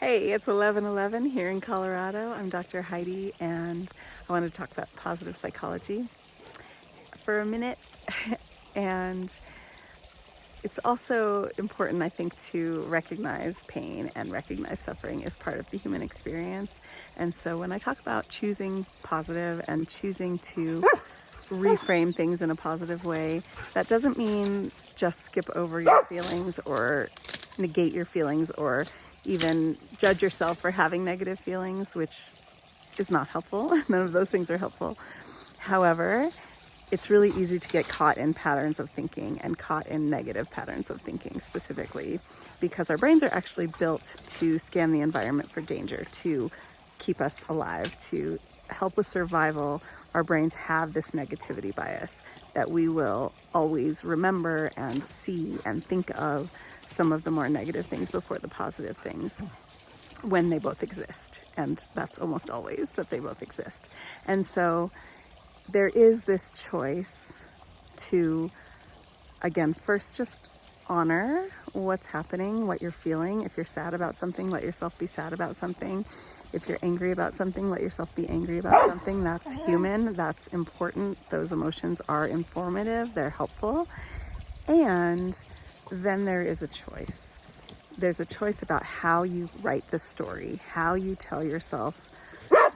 Hey, it's 11:11 here in Colorado. I'm Dr. Heidi, and I want to talk about positive psychology for a minute. And it's also important, I think, to recognize pain and recognize suffering as part of the human experience. And so when I talk about choosing positive and choosing to reframe things in a positive way, that doesn't mean just skip over your feelings or negate your feelings or even judge yourself for having negative feelings, which is not helpful. None of those things are helpful. However, it's really easy to get caught in patterns of thinking and caught in negative patterns of thinking specifically because our brains are actually built to scan the environment for danger, to keep us alive, to help with survival. Our brains have this negativity bias that we will always remember and see and think of some of the more negative things before the positive things when they both exist. And that's almost always that they both exist. And so there is this choice to, again, first just honor what's happening, what you're feeling. If you're sad about something, let yourself be sad about something. If you're angry about something, let yourself be angry about something. That's human, that's important. Those emotions are informative, they're helpful. And then there is a choice. There's a choice about how you write the story, how you tell yourself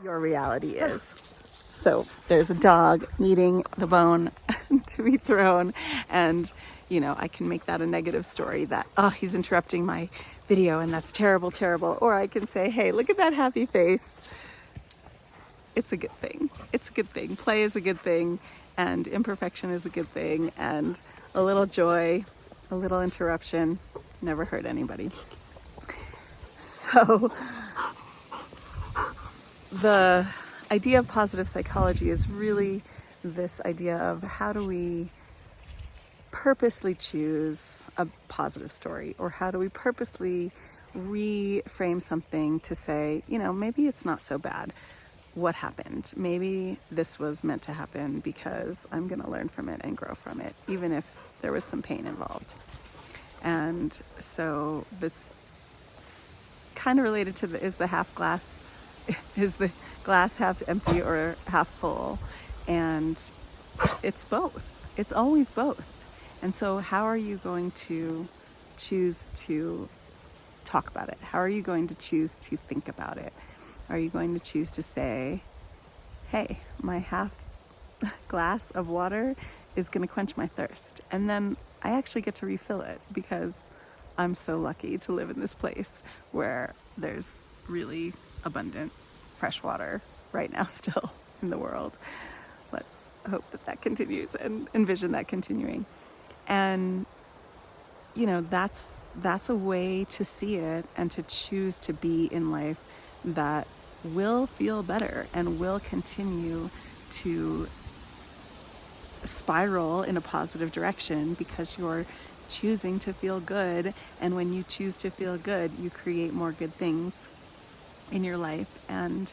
your reality is. So there's a dog needing the bone to be thrown, and I can make that a negative story that, oh, he's interrupting my video and that's terrible, terrible. Or I can say, hey, look at that happy face. It's a good thing. It's a good thing. Play is a good thing, and imperfection is a good thing, and a little joy, a little interruption never hurt anybody. So the idea of positive psychology is really this idea of how do we purposely choose a positive story, or how do we purposely reframe something to say, maybe it's not so bad. What happened? Maybe this was meant to happen because I'm going to learn from it and grow from it, even if there was some pain involved. And so that's kind of related to is the glass half empty or half full? And it's both. It's always both. And so how are you going to choose to talk about it? How are you going to choose to think about it? Are you going to choose to say, hey, my half glass of water is going to quench my thirst, and then I actually get to refill it because I'm so lucky to live in this place where there's really abundant fresh water right now still in the world. Let's hope that continues and envision that continuing. And that's a way to see it and to choose to be in life that will feel better and will continue to spiral in a positive direction because you're choosing to feel good. And when you choose to feel good, you create more good things in your life. And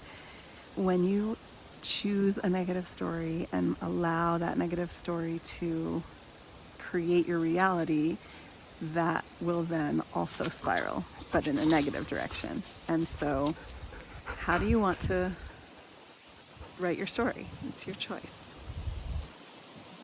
when you choose a negative story and allow that negative story to create your reality, that will then also spiral, but in a negative direction. And so how do you want to write your story? It's your choice.